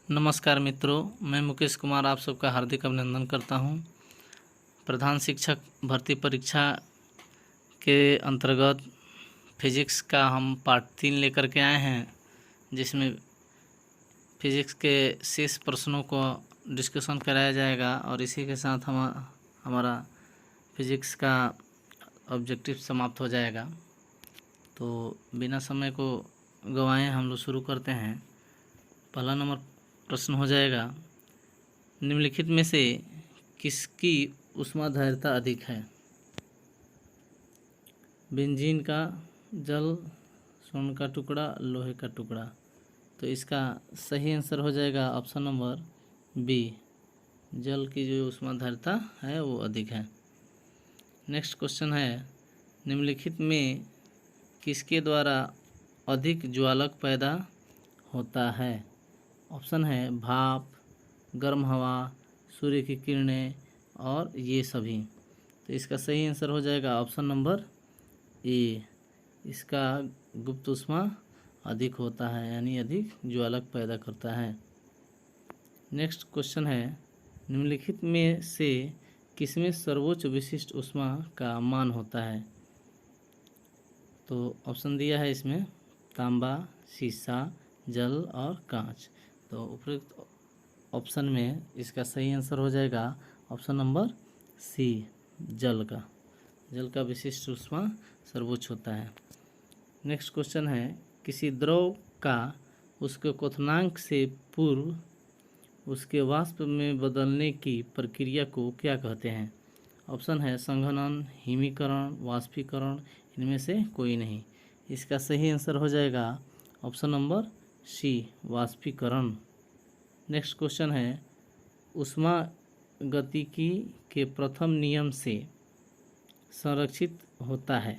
नमस्कार मित्रों, मैं मुकेश कुमार आप सबका हार्दिक अभिनंदन करता हूं। प्रधान शिक्षक भर्ती परीक्षा के अंतर्गत फिजिक्स का हम पार्ट 3 लेकर के आए हैं, जिसमें फिजिक्स के शेष प्रश्नों को डिस्कशन कराया जाएगा और इसी के साथ हमारा फिजिक्स का ऑब्जेक्टिव समाप्त हो जाएगा। तो बिना समय को गंवाए हम लोग शुरू करते हैं। पहला नंबर प्रश्न हो जाएगा, निम्नलिखित में से किसकी ऊष्माधारिता अधिक है? बेंजीन का, जल, स्वर्ण का टुकड़ा, लोहे का टुकड़ा। तो इसका सही आंसर हो जाएगा ऑप्शन नंबर बी, जल की जो ऊष्माधारिता है वो अधिक है। नेक्स्ट क्वेश्चन है, निम्नलिखित में किसके द्वारा अधिक ज्वालक पैदा होता है? ऑप्शन है भाप, गर्म हवा, सूर्य की किरणें और ये सभी। तो इसका सही आंसर हो जाएगा ऑप्शन नंबर ए, इसका गुप्त ऊष्मा अधिक होता है, यानी अधिक ज्वालक पैदा करता है। नेक्स्ट क्वेश्चन है, निम्नलिखित में से किसमें सर्वोच्च विशिष्ट ऊष्मा का मान होता है? तो ऑप्शन दिया है इसमें तांबा, शीशा, जल और कांच। तो उपयुक्त ऑप्शन में इसका सही आंसर हो जाएगा ऑप्शन नंबर सी, जल का। जल का विशिष्ट ऊष्मा सर्वोच्च होता है। नेक्स्ट क्वेश्चन है, किसी द्रव का उसके क्वथनांक से पूर्व उसके वाष्प में बदलने की प्रक्रिया को क्या कहते हैं? ऑप्शन है संघनन, हिमीकरण, वाष्पीकरण, इनमें से कोई नहीं। इसका सही आंसर हो जाएगा ऑप्शन नंबर सी, वाष्पीकरण। नेक्स्ट क्वेश्चन है, ऊष्मागतिकी के प्रथम नियम से संरक्षित होता है?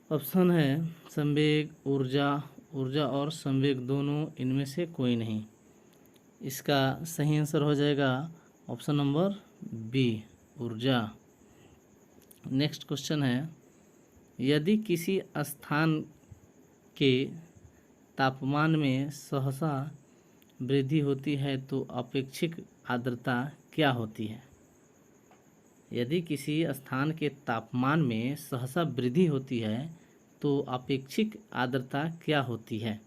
ऑप्शन है संवेग, ऊर्जा और संवेग दोनों, इनमें से कोई नहीं। इसका सही आंसर हो जाएगा ऑप्शन नंबर बी, ऊर्जा। नेक्स्ट क्वेश्चन है, यदि किसी स्थान के तापमान में सहसा वृद्धि होती है तो अपेक्षित आर्द्रता क्या होती है? यदि किसी स्थान के तापमान में सहसा वृद्धि होती है तो अपेक्षित आर्द्रता क्या होती है?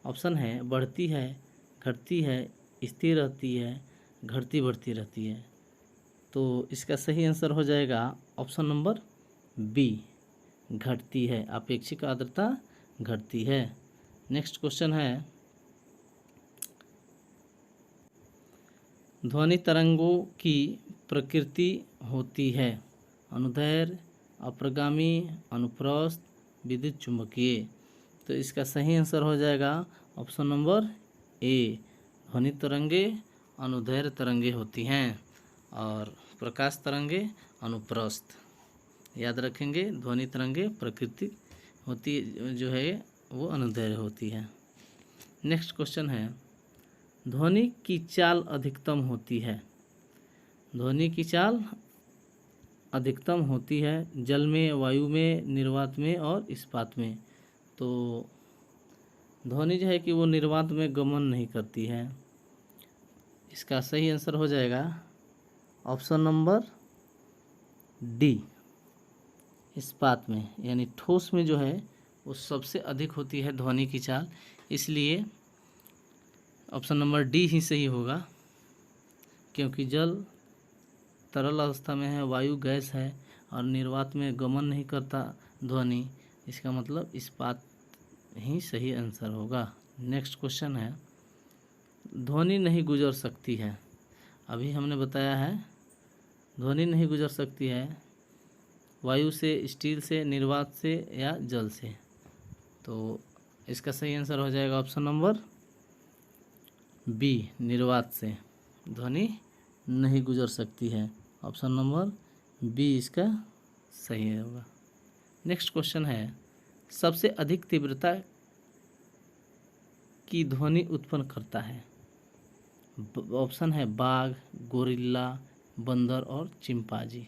ऑप्शन है बढ़ती है, घटती है, स्थिर रहती है, घटती बढ़ती रहती है। तो इसका सही आंसर हो जाएगा ऑप्शन नंबर बी, घटती है, अपेक्षित आर्द्रता घटती है। नेक्स्ट क्वेश्चन है, ध्वनि तरंगों की प्रकृति होती है अनुदैर्घ्य, अपरगामी, अनुप्रस्थ, विद्युत चुंबकीय। तो इसका सही आंसर हो जाएगा ऑप्शन नंबर ए, ध्वनि तरंगे अनुदैर्घ्य तरंगे होती हैं और प्रकाश तरंगे अनुप्रस्थ। याद रखेंगे, ध्वनि तरंगे प्रकृति होती जो है वो अनुदैर्घ्य होती है। नेक्स्ट क्वेश्चन है, ध्वनि की चाल अधिकतम होती है? ध्वनि की चाल अधिकतम होती है जल में, वायु में, निर्वात में और इस्पात में। तो ध्वनि जो है कि वो निर्वात में गमन नहीं करती है। इसका सही आंसर हो जाएगा ऑप्शन नंबर डी, इस्पात में, यानी ठोस में जो है वो सबसे अधिक होती है ध्वनि की चाल, इसलिए ऑप्शन नंबर डी ही सही होगा। क्योंकि जल तरल अवस्था में है, वायु गैस है और निर्वात में गमन नहीं करता ध्वनि, इसका मतलब इस्पात ही सही आंसर होगा। नेक्स्ट क्वेश्चन है, ध्वनि नहीं गुजर सकती है? अभी हमने बताया है ध्वनि नहीं गुजर सकती है वायु से, स्टील से, निर्वात से या जल से। तो इसका सही आंसर हो जाएगा ऑप्शन नंबर बी, निर्वात से ध्वनि नहीं गुजर सकती है। ऑप्शन नंबर बी इसका सही होगा। नेक्स्ट क्वेश्चन है, सबसे अधिक तीव्रता की ध्वनि उत्पन्न करता है? ऑप्शन है बाघ, गोरिल्ला, बंदर और चिंपांजी।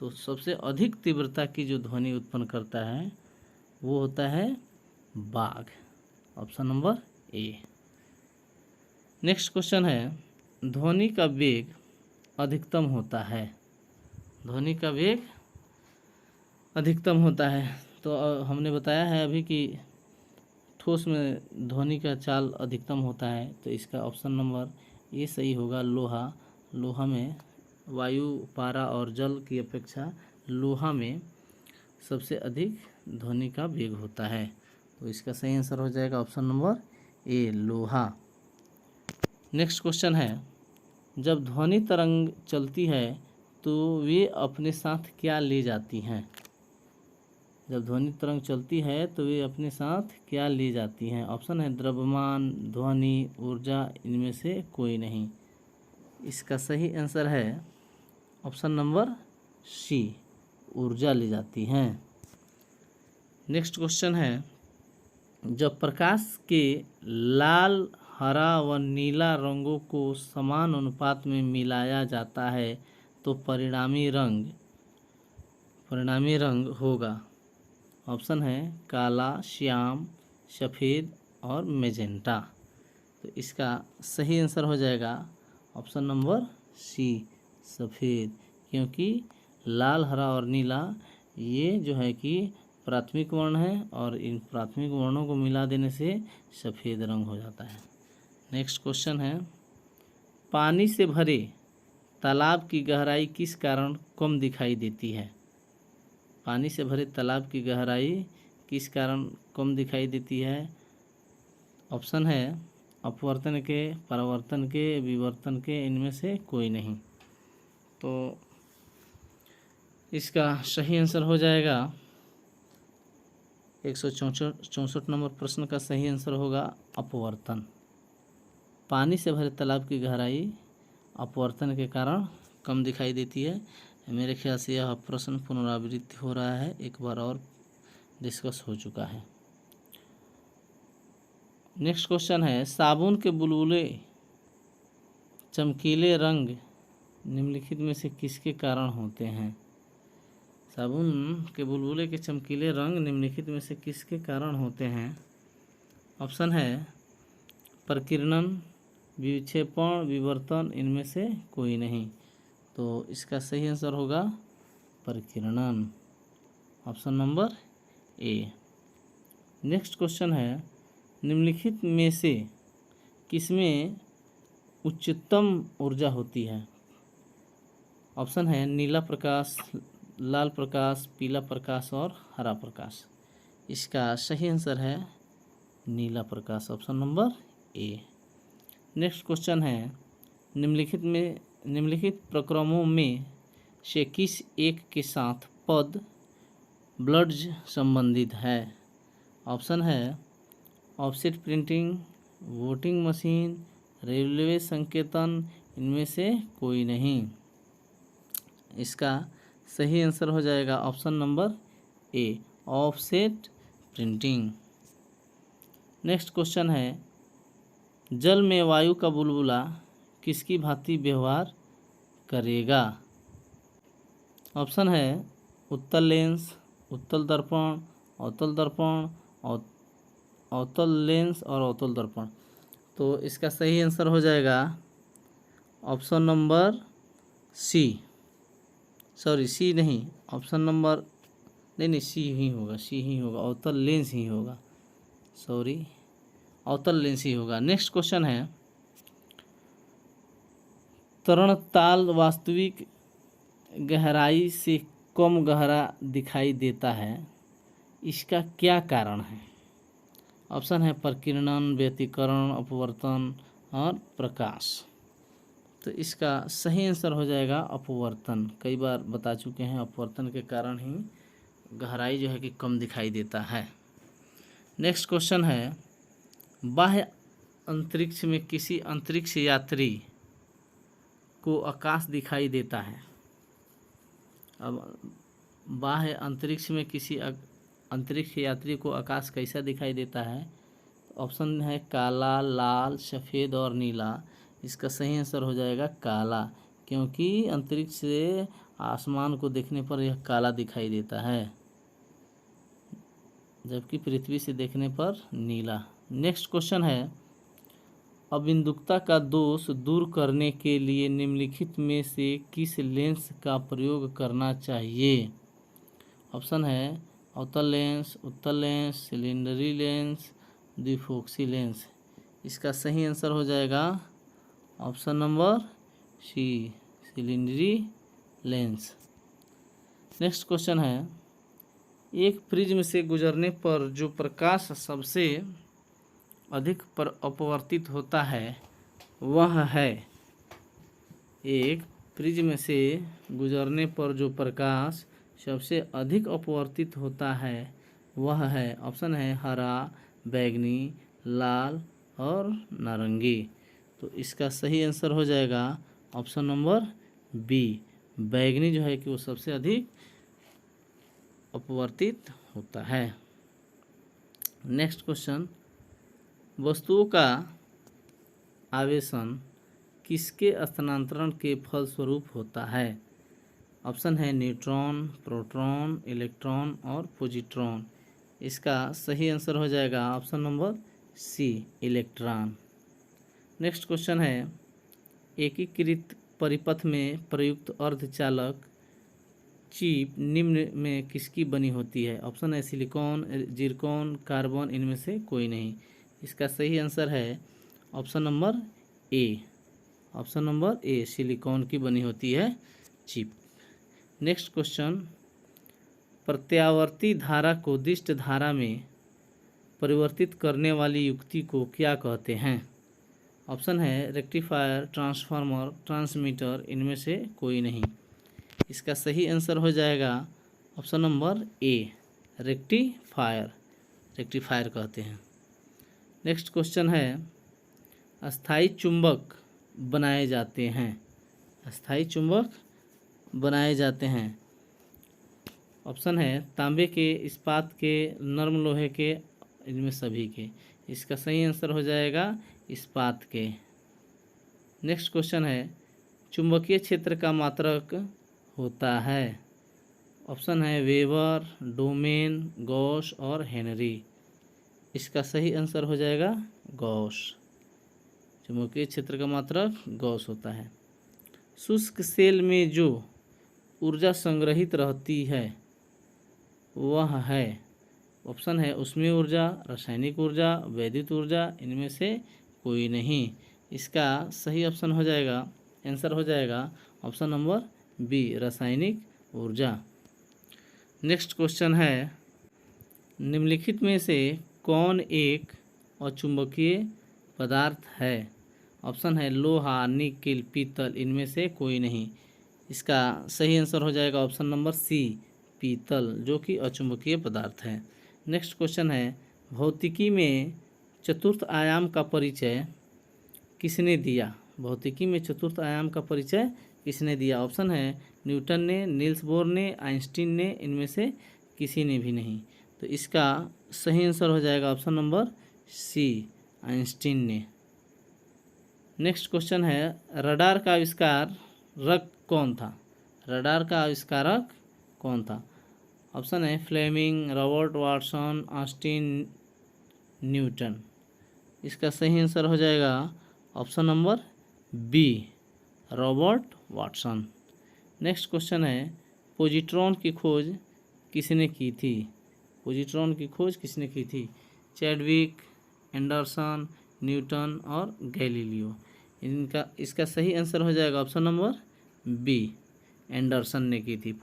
तो सबसे अधिक तीव्रता की जो ध्वनि उत्पन्न करता है वो होता है बाघ, option number A. Next question है, ध्वनि का वेग अधिकतम होता है। ध्वनि का वेग अधिकतम होता है। तो हमने बताया है अभी कि ठोस में ध्वनि का चाल अधिकतम होता है, तो इसका ऑप्शन नंबर ए सही होगा, लोहा। लोहा में वायु, पारा और जल की अपेक्षा लोहा में सबसे अधिक ध्वनि का वेग होता है। तो इसका सही आंसर हो जाएगा ऑप्शन नंबर ए, लोहा। नेक्स्ट क्वेश्चन है, जब ध्वनि तरंग चलती है तो वे अपने साथ क्या ले जाती हैं। जब ध्वनि तरंग चलती है तो वे अपने साथ क्या ले जाती हैं। ऑप्शन है द्रव्यमान, ध्वनि, ऊर्जा, इनमें से कोई नहीं। इसका सही आंसर है ऑप्शन नंबर सी, ऊर्जा ले जाती हैं। नेक्स्ट क्वेश्चन है, जब प्रकाश के लाल, हरा व नीला रंगों को समान अनुपात में मिलाया जाता है तो परिणामी रंग होगा। ऑप्शन है काला, श्याम, सफ़ेद और मैजेंटा। तो इसका सही आंसर हो जाएगा ऑप्शन नंबर सी, सफ़ेद, क्योंकि लाल, हरा और नीला ये जो है कि प्राथमिक वर्ण है और इन प्राथमिक वर्णों को मिला देने से सफ़ेद रंग हो जाता है। नेक्स्ट क्वेश्चन है, पानी से भरे तालाब की गहराई किस कारण कम दिखाई देती है। पानी से भरे तालाब की गहराई किस कारण कम दिखाई देती है। ऑप्शन है अपवर्तन के, परावर्तन के, विवर्तन के, इनमें से कोई नहीं। तो इसका सही आंसर हो जाएगा 164 नंबर प्रश्न का सही आंसर होगा अपवर्तन। पानी से भरे तालाब की गहराई अपवर्तन के कारण कम दिखाई देती है। मेरे ख्याल से यह प्रश्न पुनरावृत्ति हो रहा है, एक बार और डिस्कस हो चुका है। नेक्स्ट क्वेश्चन है, साबुन के बुलबुले चमकीले रंग निम्नलिखित में से किसके कारण होते हैं। साबुन के बुलबुले के चमकीले रंग निम्नलिखित में से किसके कारण होते हैं। ऑप्शन है प्रकीर्णन, विक्षेपण, विवर्तन, इनमें से कोई नहीं। तो इसका सही आंसर होगा प्रकीर्णन, option number A. Next question है, निम्नलिखित में से किसमें उच्चतम ऊर्जा होती है। ऑप्शन है नीला प्रकाश, लाल प्रकाश, पीला प्रकाश और हरा प्रकाश। इसका सही आंसर है नीला प्रकाश, option number A. Next question है, निम्नलिखित प्रक्रमों में से किस एक के साथ पद ब्लड्स संबंधित है। ऑप्शन है offset printing, voting machine, railway संकेतन, इनमें से कोई नहीं। इसका सही आंसर हो जाएगा ऑप्शन नंबर ए, ऑफसेट प्रिंटिंग। नेक्स्ट क्वेश्चन है, जल में वायु का बुलबुला किसकी भांति व्यवहार करेगा। ऑप्शन है उत्तल लेंस, उत्तल दर्पण, अवतल दर्पण, अवतल लेंस और अवतल दर्पण। तो इसका सही आंसर हो जाएगा ऑप्शन नंबर सी, सी नहीं, ऑप्शन नंबर नहीं, सी ही होगा, अवतल लेंस ही होगा, अवतल लेंस ही होगा। नेक्स्ट क्वेश्चन है, तरणताल वास्तविक गहराई से कम गहरा दिखाई देता है, इसका क्या कारण है। ऑप्शन है प्रकीर्णन, व्यतिकरण, अपवर्तन और प्रकाश। तो इसका सही आंसर हो जाएगा अपवर्तन। कई बार बता चुके हैं, अपवर्तन के कारण ही गहराई जो है कि कम दिखाई देता है। नेक्स्ट क्वेश्चन है, बाह्य अंतरिक्ष में किसी अंतरिक्ष यात्री को आकाश दिखाई देता है। अब बाह्य अंतरिक्ष में किसी अंतरिक्ष यात्री को आकाश कैसा दिखाई देता है। ऑप्शन है काला, लाल, सफ़ेद और नीला। इसका सही आंसर हो जाएगा काला, क्योंकि अंतरिक्ष से आसमान को देखने पर यह काला दिखाई देता है, जबकि पृथ्वी से देखने पर नीला। नेक्स्ट क्वेश्चन है, अबिंदुकता का दोष दूर करने के लिए निम्नलिखित में से किस लेंस का प्रयोग करना चाहिए? ऑप्शन है अवतल लेंस, उत्तल लेंस, सिलेंडरी लेंस, द्विफोक्सी लेंस। इसका सही आंसर हो जाएगा option number C, cylindrical lens. Next question है, एक प्रिज्म से गुजरने पर जो प्रकाश सबसे अधिक अपवर्तित होता है वह है। एक प्रिज्म से गुजरने पर जो प्रकाश सबसे अधिक अपवर्तित होता है वह है, ऑप्शन है हरा, बैंगनी, लाल और नारंगी। तो इसका सही आंसर हो जाएगा ऑप्शन नंबर बी, बैंगनी जो है कि वो सबसे अधिक अपवर्तित होता है। नेक्स्ट क्वेश्चन, वस्तुओं का आवेशन किसके स्थानांतरण के फलस्वरूप होता है? ऑप्शन है न्यूट्रॉन, प्रोटॉन, इलेक्ट्रॉन और पॉजिट्रॉन। इसका सही आंसर हो जाएगा option number C, electron. Next question है, एकीकृत परिपथ में प्रयुक्त अर्धचालक चिप निम्न में किसकी बनी होती है? ऑप्शन है सिलिकॉन, जिरकॉन, कार्बन, इनमें से कोई नहीं। इसका सही आंसर है ऑप्शन नंबर ए, ऑप्शन नंबर ए, सिलिकॉन की बनी होती है चिप। नेक्स्ट क्वेश्चन, प्रत्यावर्ती धारा को दिष्ट धारा में परिवर्तित करने वाली युक्ति को क्या कहते हैं? ऑप्शन है रेक्टिफायर, ट्रांसफार्मर, ट्रांसमीटर, इनमें से कोई नहीं। इसका सही आंसर हो जाएगा ऑप्शन नंबर ए, रेक्टिफायर, रेक्टिफायर कहते हैं। नेक्स्ट क्वेश्चन है, अस्थाई चुंबक बनाए जाते हैं, अस्थाई चुंबक बनाए जाते हैं। ऑप्शन है तांबे के, इस्पात के, नर्म लोहे के, इनमें सभी के। इसका सही आंसर हो जाएगा इस्पात के। नेक्स्ट क्वेश्चन है, चुंबकीय क्षेत्र का मात्रक होता है। ऑप्शन है वेबर, डोमेन, गॉस और हेनरी। इसका सही आंसर हो जाएगा गॉस, चुंबकीय क्षेत्र का मात्रक गॉस होता है। शुष्क सेल में जो ऊर्जा संग्रहित रहती है वह है, ऑप्शन है ऊष्मीय ऊर्जा, रासायनिक ऊर्जा, वैद्युत ऊर्जा, इनमें से कोई नहीं। इसका सही ऑप्शन हो जाएगा, आंसर हो जाएगा ऑप्शन नंबर बी, रासायनिक ऊर्जा। नेक्स्ट क्वेश्चन है, निम्नलिखित में से कौन एक अचुंबकीय पदार्थ है? ऑप्शन है लोहा, निकिल, पीतल, इनमें से कोई नहीं। इसका सही आंसर हो जाएगा ऑप्शन नंबर सी, पीतल, जो कि अचुंबकीय पदार्थ है। नेक्स्ट क्वेश्चन है, भौतिकी में चतुर्थ आयाम का परिचय किसने दिया? भौतिकी में चतुर्थ आयाम का परिचय किसने दिया? ऑप्शन है न्यूटन ने, नील्स बोर ने, आइंस्टीन ने, इनमें से किसी ने भी नहीं। तो इसका सही आंसर हो जाएगा ऑप्शन नंबर सी, आइंस्टीन ने। नेक्स्ट क्वेश्चन है, रडार का आविष्कारक कौन था? रडार का आविष्कारक कौन था? ऑप्शन है Fleming, Robert Watson, Austin, Newton. इसका सही आंसर हो जाएगा option number B, Robert Watson. Next question है, पॉजिट्रॉन की खोज किसने की थी? पॉजिट्रॉन की खोज किसने की थी? चैडविक, एंडरसन, न्यूटन और गैलीलियो। इसका सही आंसर हो जाएगा ऑप्शन नंबर बी, एंडरसन ने की थी।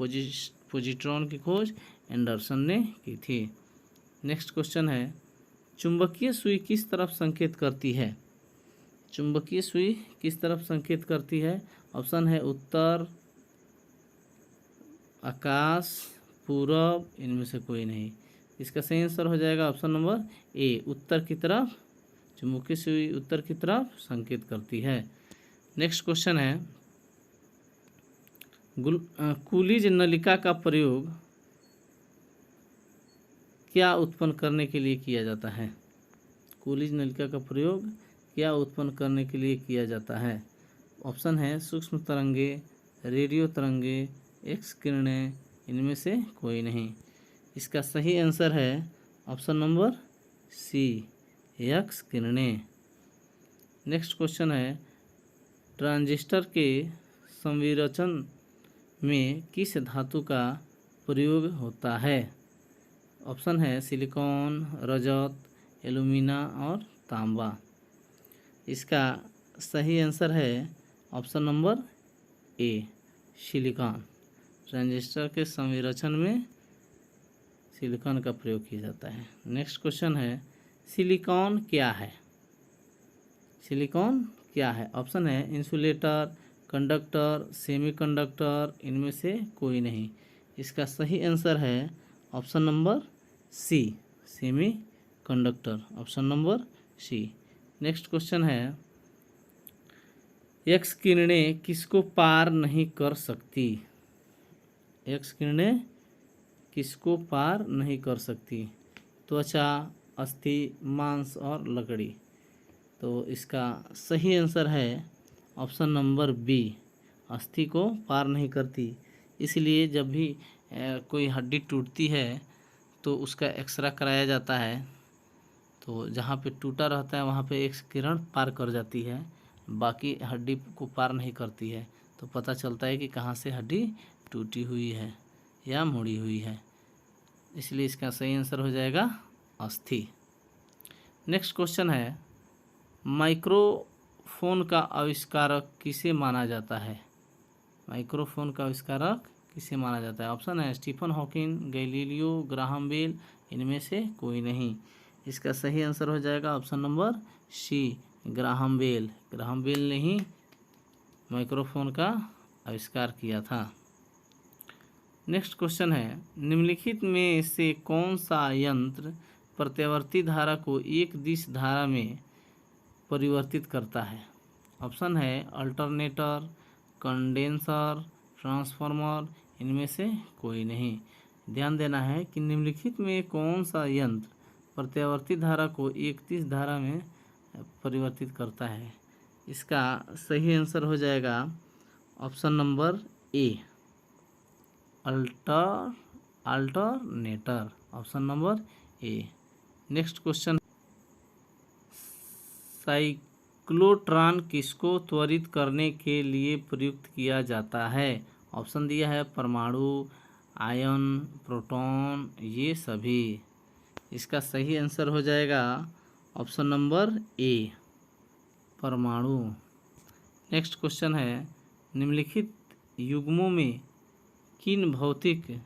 पॉजिट्रॉन की खोज एंडरसन ने की थी। नेक्स्ट क्वेश्चन है, चुंबकीय सुई किस तरफ संकेत करती है? चुंबकीय सुई किस तरफ संकेत करती है? ऑप्शन है उत्तर, आकाश, पूरब, इनमें से कोई नहीं। इसका सही आंसर हो जाएगा ऑप्शन नंबर ए, उत्तर की तरफ। चुंबकीय सुई उत्तर की तरफ संकेत करती है। नेक्स्ट क्वेश्चन है, कूलिज नलिका का प्रयोग क्या उत्पन्न करने के लिए किया जाता है? कूलिज नलिका का प्रयोग क्या उत्पन्न करने के लिए किया जाता है? ऑप्शन है सूक्ष्म तरंगे, रेडियो तरंगे, एक्स किरणें, इनमें से कोई नहीं। इसका सही आंसर है ऑप्शन नंबर सी, एक्स किरणें। नेक्स्ट क्वेश्चन है, ट्रांजिस्टर के संविरचन में किस धातु का प्रयोग होता है? ऑप्शन है सिलिकॉन, रजत, एल्यूमिना और तांबा। इसका सही आंसर है ऑप्शन नंबर ए, सिलिकॉन। ट्रांजिस्टर के संविरचन में सिलिकॉन का प्रयोग किया जाता है। नेक्स्ट क्वेश्चन है, सिलिकॉन क्या है? सिलिकॉन क्या है? ऑप्शन है इंसुलेटर, कंडक्टर, सेमीकंडक्टर, इनमें से कोई नहीं। इसका सही आंसर है option number C, semiconductor, option number C. Next question है, एक्स किरणें किसको पार नहीं कर सकती? एक्स किरणें किसको पार नहीं कर सकती? त्वचा, अस्थि, मांस और लकड़ी। तो इसका सही आंसर है ऑप्शन नंबर बी, अस्थि को पार नहीं करती। इसलिए जब भी कोई हड्डी टूटती है तो उसका एक्सरे कराया जाता है, तो जहाँ पे टूटा रहता है वहाँ पे एक्स किरण पार कर जाती है, बाकी हड्डी को पार नहीं करती है। तो पता चलता है कि कहाँ से हड्डी टूटी हुई है या मुड़ी हुई है। इसलिए इसका सही आंसर हो जाएगा अस्थि। नेक्स्ट क्वेश्चन है, माइक्रोफोन का आविष्कारक किसे माना जाता है? माइक्रोफोन का आविष्कारक किसे माना जाता है? ऑप्शन है Stephen Hawking, Galileo, Graham Bell, इनमें से कोई नहीं। इसका सही आंसर हो जाएगा option number C, Graham Bell. Graham Bell ने ही माइक्रोफोन का आविष्कार किया था। नेक्स्ट क्वेश्चन है, निम्नलिखित में से कौन सा यंत्र प्रत्यावर्ती धारा को एक दिश धारा में परिवर्तित करता है? ऑप्शन है अल्टरनेटर, कंडेंसर, ट्रांसफार्मर, इनमें से कोई नहीं। ध्यान देना है कि निम्नलिखित में कौन सा यंत्र प्रत्यावर्ती धारा को एक दिश धारा में परिवर्तित करता है? इसका सही आंसर हो जाएगा option number A, alternator, option number A. Next question, cyclotron किसको त्वरित करने के लिए प्रयुक्त किया जाता है? ऑप्शन दिया है परमाणु, आयन, प्रोटॉन, ये सभी। इसका सही आंसर हो जाएगा ऑप्शन नंबर ए, परमाणु। नेक्स्ट क्वेश्चन है, निम्नलिखित युग्मों में किन भौतिक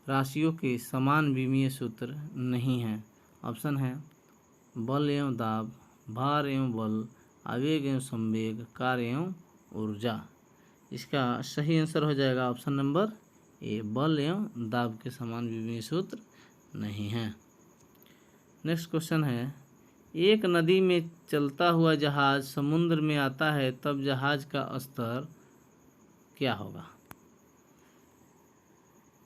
राशियों के समान विमीय सूत्र नहीं हैं? ऑप्शन है बल एवं दाब, भार एवं बल, आवेग एवं संवेग, कार्य एवं ऊर्जा। इसका सही आंसर हो जाएगा ऑप्शन नंबर ए, बल एवं दाब के समान विमीय सूत्र नहीं है। नेक्स्ट क्वेश्चन है, एक नदी में चलता हुआ जहाज समुद्र में आता है तब जहाज का स्तर क्या होगा?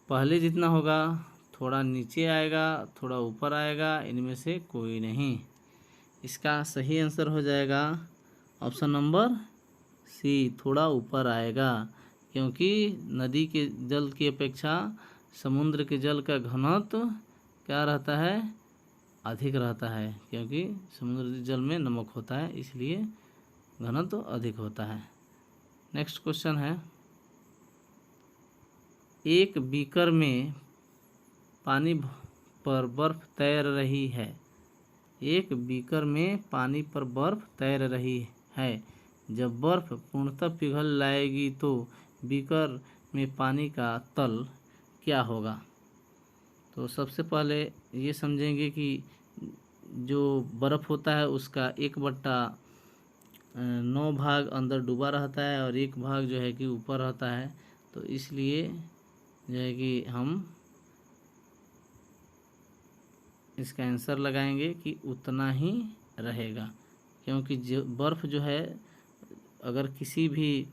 पहले जितना होगा, थोड़ा नीचे आएगा, थोड़ा ऊपर आएगा, इनमें से कोई नहीं। इसका सही आंसर हो जाएगा ऑप्शन नंबर सी, थोड़ा ऊपर आएगा, क्योंकि नदी के जल की अपेक्षा समुद्र के जल का घनत्व क्या रहता है? अधिक रहता है, क्योंकि समुद्री जल में नमक होता है, इसलिए घनत्व अधिक होता है। नेक्स्ट क्वेश्चन है, एक बीकर में पानी पर बर्फ तैर रही है। एक बीकर में पानी पर बर्फ तैर रही है। जब बर्फ पूर्णतः पिघल लाएगी तो बीकर में पानी का तल क्या होगा? तो सबसे पहले ये समझेंगे कि जो बर्फ़ होता है उसका 1/9 भाग अंदर डूबा रहता है और एक भाग जो है कि ऊपर रहता है। तो इसलिए जो है कि हम इसका आंसर लगाएंगे कि उतना ही रहेगा, क्योंकि जो बर्फ़ जो है अगर किसी भी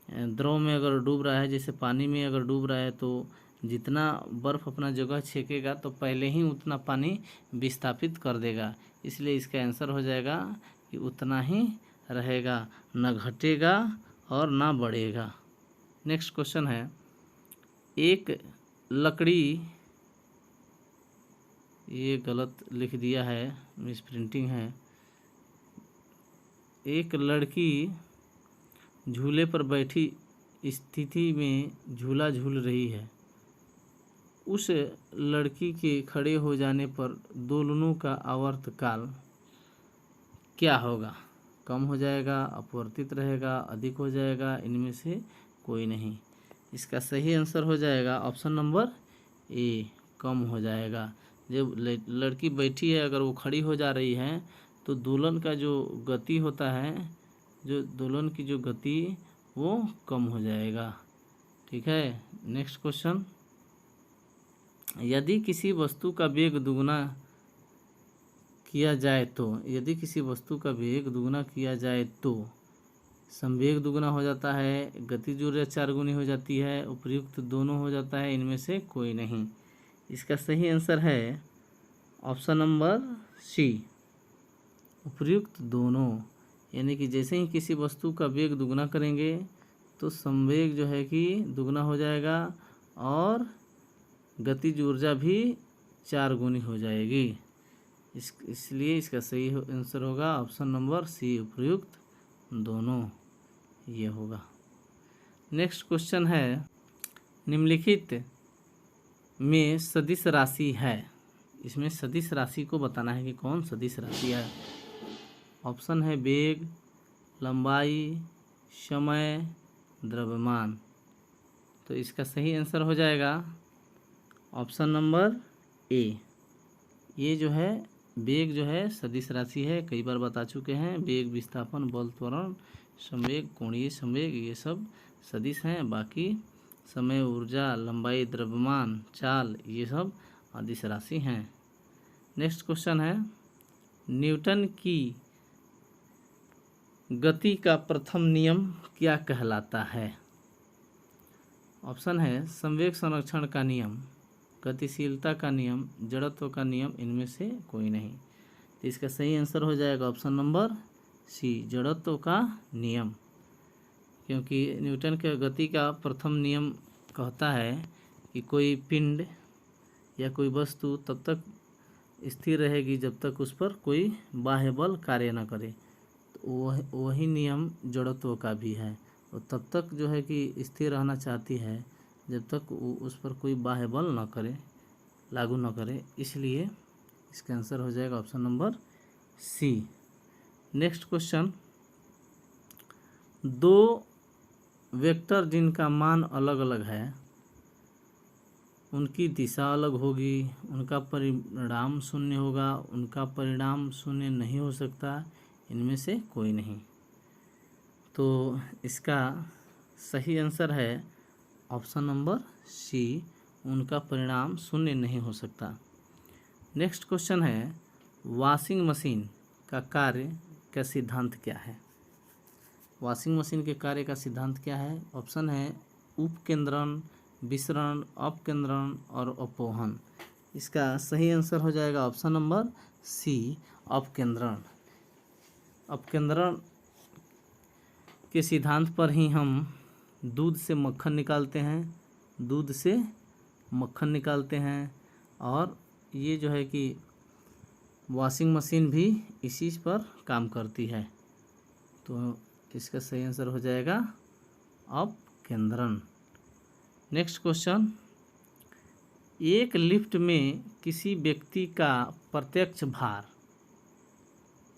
द्रव में अगर डूब रहा है, जैसे पानी में अगर डूब रहा है, तो जितना बर्फ़ अपना जगह छेकेगा तो पहले ही उतना पानी विस्थापित कर देगा। इसलिए इसका आंसर हो जाएगा कि उतना ही रहेगा, न घटेगा और ना बढ़ेगा। नेक्स्ट क्वेश्चन है, एक लकड़ी, ये गलत लिख दिया है, मिस प्रिंटिंग है। एक लड़की झूले पर बैठी स्थिति में झूला झूल रही है। उस लड़की के खड़े हो जाने पर दोलनों का आवर्तकाल क्या होगा? कम हो जाएगा, अपवर्तित रहेगा, अधिक हो जाएगा, इनमें से कोई नहीं। इसका सही आंसर हो जाएगा ऑप्शन नंबर ए, कम हो जाएगा। जब लड़की बैठी है, अगर वो खड़ी हो जा रही है तो दोलन का जो गति होता है, जो दोलन की जो गति वो कम हो जाएगा। ठीक है, नेक्स्ट क्वेश्चन। यदि किसी वस्तु का वेग दुगुना किया जाए तो, यदि किसी वस्तु का वेग दुगुना किया जाए तो संवेग दुगुना हो जाता है, गतिज ऊर्जा 4 गुनी हो जाती है, उपयुक्त दोनों हो जाता है, इनमें से कोई नहीं। इसका सही आंसर है ऑप्शन नंबर सी, उपयुक्त दोनों। यानी कि जैसे ही किसी वस्तु का वेग दुगुना करेंगे तो संवेग जो है कि दुगना हो जाएगा और गतिज ऊर्जा भी 4 गुनी हो जाएगी। इसलिए इसका सही आंसर होगा ऑप्शन नंबर सी, उपयुक्त दोनों, ये होगा। नेक्स्ट क्वेश्चन है, निम्नलिखित में सदिश राशि है। इसमें सदिश राशि को बताना है कि कौन सदिश राशि है। ऑप्शन है वेग, लंबाई, समय, द्रव्यमान। तो इसका सही आंसर हो जाएगा ऑप्शन नंबर ए। ये जो है वेग जो है सदिश राशि है, कई बार बता चुके हैं। वेग, विस्थापन, बल, त्वरण, संवेग, कोणीय संवेग, ये सब सदिश हैं। बाकी समय, ऊर्जा, लंबाई, द्रव्यमान, चाल, ये सब अदिश राशि हैं। नेक्स्ट क्वेश्चन है, न्यूटन की गति का प्रथम नियम क्या कहलाता है? ऑप्शन है संवेग संरक्षण का नियम, गतिशीलता का नियम, जड़त्व का नियम, इनमें से कोई नहीं। तो इसका सही आंसर हो जाएगा ऑप्शन नंबर सी, जड़त्व का नियम। क्योंकि न्यूटन के गति का प्रथम नियम कहता है कि कोई पिंड या कोई वस्तु तब तक स्थिर रहेगी जब तक उस पर कोई बाह्य बल कार्य न करे। तो वही नियम जड़त्व का भी है। और तब तक जो है कि स्थिर रहना चाहती है जब तक उस पर कोई बाह्य बल न करे, लागू न करे। इसलिए इसका आंसर हो जाएगा option number C. Next question, दो वेक्टर जिनका मान अलग अलग है, उनकी दिशा अलग होगी, उनका परिणाम शून्य होगा, उनका परिणाम शून्य नहीं हो सकता, इनमें से कोई नहीं। तो इसका सही आंसर है ऑप्शन नंबर सी, उनका परिणाम शून्य नहीं हो सकता। नेक्स्ट क्वेश्चन है, वॉशिंग मशीन का कार्य का सिद्धांत क्या है? वॉशिंग मशीन के कार्य का सिद्धांत क्या है? ऑप्शन है उपकेंद्रण, विसरण, अपकेंद्रण और अपोहन। इसका सही आंसर हो जाएगा ऑप्शन नंबर सी, अपकेंद्रण। अपकेंद्रण के सिद्धांत पर ही हम दूध से मक्खन निकालते हैं, दूध से मक्खन निकालते हैं। और ये जो है कि वॉशिंग मशीन भी इसी पर काम करती है। तो इसका सही आंसर हो जाएगा अपकेंद्रण। नेक्स्ट क्वेश्चन, एक लिफ्ट में किसी व्यक्ति का प्रत्यक्ष भार,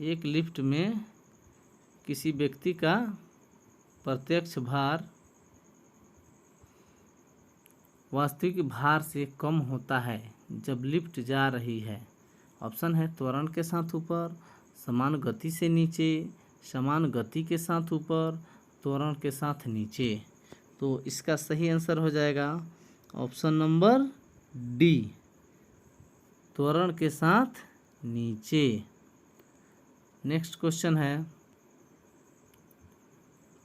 एक लिफ्ट में किसी व्यक्ति का प्रत्यक्ष भार वास्तविक भार से कम होता है जब लिफ्ट जा रही है। ऑप्शन है त्वरण के साथ ऊपर, समान गति से नीचे, समान गति के साथ ऊपर, त्वरण के साथ नीचे। तो इसका सही आंसर हो जाएगा ऑप्शन नंबर डी, त्वरण के साथ नीचे। नेक्स्ट क्वेश्चन है,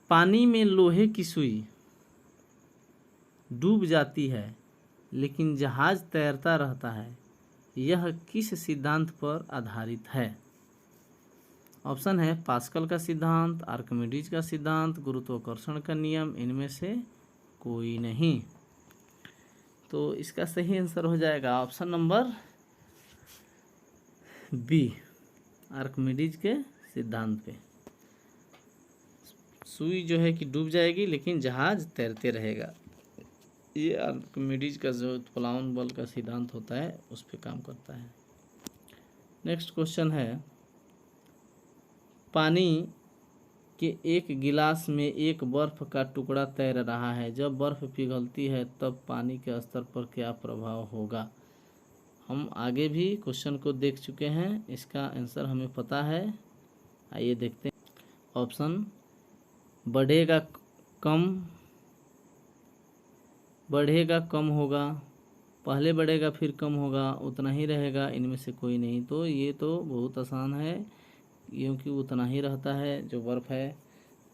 पानी में लोहे की सुई डूब जाती है लेकिन जहाज तैरता रहता है, यह किस सिद्धांत पर आधारित है? ऑप्शन है पास्कल का सिद्धांत, आर्किमिडीज का सिद्धांत, गुरुत्वाकर्षण का नियम, इनमें से कोई नहीं। तो इसका सही आंसर हो जाएगा ऑप्शन नंबर बी, आर्किमिडीज के सिद्धांत पे। सुई जो है कि डूब जाएगी लेकिन जहाज तैरते रहेगा। ये आर्किमिडीज का जो उत्प्लावन बल का सिद्धांत होता है उस पर काम करता है। नेक्स्ट क्वेश्चन है, पानी के एक गिलास में एक बर्फ का टुकड़ा तैर रहा है। जब बर्फ पिघलती है तब पानी के स्तर पर क्या प्रभाव होगा? हम आगे भी क्वेश्चन को देख चुके हैं, इसका आंसर हमें पता है। आइए देखते हैं। ऑप्शन बढ़ेगा कम होगा, पहले बढ़ेगा फिर कम होगा, उतना ही रहेगा, इनमें से कोई नहीं। तो ये तो बहुत आसान है, क्योंकि उतना ही रहता है। जो बर्फ़ है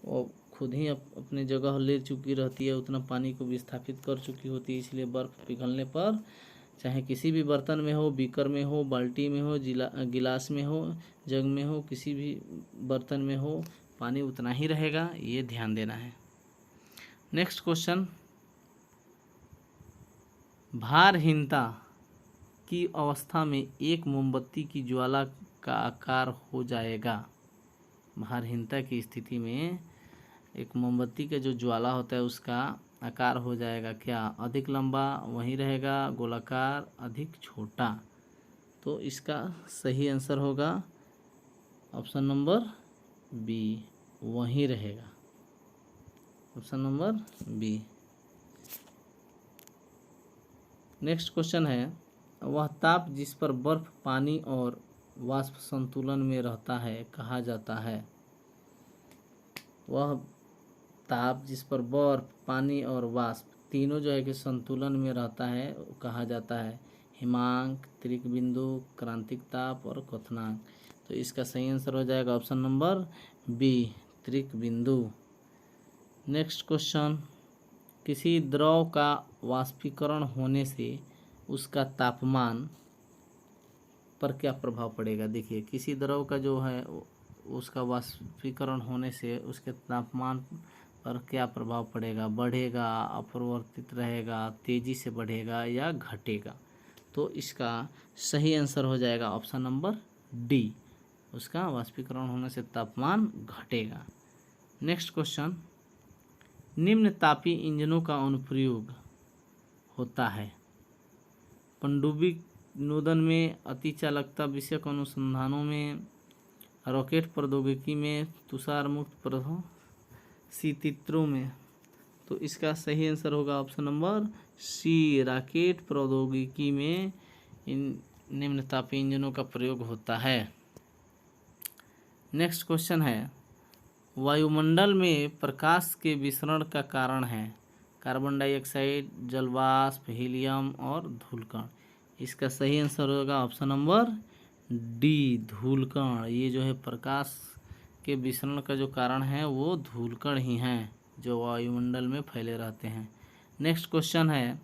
वो खुद ही अपने जगह ले चुकी रहती है, उतना पानी को विस्थापित कर चुकी होती है। इसलिए बर्फ़ पिघलने पर चाहे किसी भी बर्तन में हो, बीकर में हो, बाल्टी में हो, गिलास में हो, जग में हो, किसी भी बर्तन में हो, पानी उतना ही रहेगा, ये ध्यान देना है। नेक्स्ट क्वेश्चन, भारहीनता की अवस्था में एक मोमबत्ती की ज्वाला का आकार हो जाएगा। भारहीनता की स्थिति में एक मोमबत्ती का जो ज्वाला होता है उसका आकार हो जाएगा क्या? अधिक लंबा वहीं रहेगा, गोलाकार अधिक छोटा। तो इसका सही आंसर होगा ऑप्शन नंबर बी, वहीं रहेगा। Option number B. Next question है, वह ताप जिस पर बर्फ, पानी और वाष्प संतुलन में रहता है कहा जाता है। वह ताप जिस पर बर्फ, पानी और वाष्प तीनों जो है कि संतुलन में रहता है कहा जाता है हिमांक, त्रिक बिंदु, क्रांतिक ताप और क्वथनांक। तो इसका सही आंसर हो जाएगा ऑप्शन नंबर बी, त्रिक बिंदु। नेक्स्ट क्वेश्चन, किसी द्रव का वाष्पीकरण होने से उसका तापमान पर क्या प्रभाव पड़ेगा? देखिए, किसी द्रव का जो है उसका वाष्पीकरण होने से उसके तापमान पर क्या प्रभाव पड़ेगा? बढ़ेगा, अपरिवर्तित रहेगा, तेजी से बढ़ेगा या घटेगा? तो इसका सही आंसर हो जाएगा ऑप्शन नंबर डी, उसका वाष्पीकरण होने से तापमान घटेगा। नेक्स्ट क्वेश्चन, निम्न तापी इंजनों का अनुप्रयोग होता है पनडुब्बी नोदन में, अति चालकता विषयक अनुसंधानों में, रॉकेट प्रौद्योगिकी में, तुषार मुक्त परिस्थितियों में। तो इसका सही आंसर होगा ऑप्शन नंबर सी, रॉकेट प्रौद्योगिकी में इन निम्न तापी इंजनों का प्रयोग होता है। नेक्स्ट क्वेश्चन है, वायुमंडल में प्रकाश के विसरण का कारण है कार्बन डाइऑक्साइड, जलवाष्प, हीलियम और धूलकण। इसका सही आंसर होगा ऑप्शन नंबर डी, धूलकण। ये जो है प्रकाश के विसरण का जो कारण है वो धूलकण ही हैं जो वायुमंडल में फैले रहते हैं। नेक्स्ट क्वेश्चन है,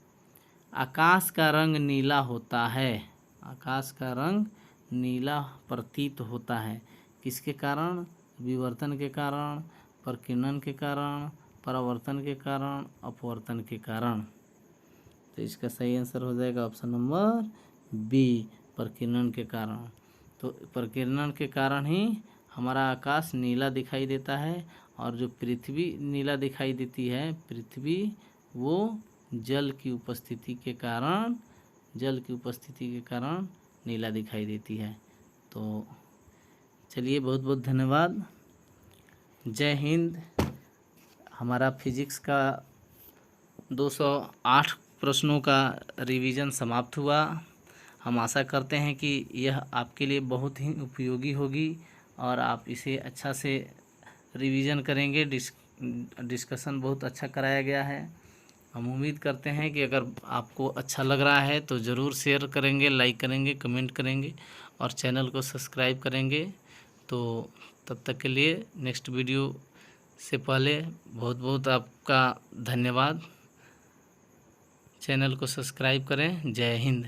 आकाश का रंग नीला होता है। आकाश का रंग नीला प्रतीत होता है किसके कारण? विवर्तन के कारण, प्रकीर्णन के कारण, परावर्तन के कारण, अपवर्तन के कारण। तो इसका सही आंसर हो जाएगा ऑप्शन नंबर बी, प्रकीर्णन के कारण। तो प्रकीर्णन के कारण ही हमारा आकाश नीला दिखाई देता है, और जो पृथ्वी नीला दिखाई देती है, पृथ्वी वो जल की उपस्थिति के कारण नीला दिखाई देती है। तो चलिए, बहुत बहुत धन्यवाद। जय हिंद। हमारा फिजिक्स का 208 प्रश्नों का रिवीजन समाप्त हुआ। हम आशा करते हैं कि यह आपके लिए बहुत ही उपयोगी होगी और आप इसे अच्छा से रिवीजन करेंगे। डिस्कशन बहुत अच्छा कराया गया है। हम उम्मीद करते हैं कि अगर आपको अच्छा लग रहा है तो ज़रूर शेयर करेंगे, लाइक करेंगे, कमेंट करेंगे और चैनल को सब्सक्राइब करेंगे। तो तब तक के लिए नेक्स्ट वीडियो से पहले बहुत बहुत आपका धन्यवाद। चैनल को सब्सक्राइब करें। जय हिंद।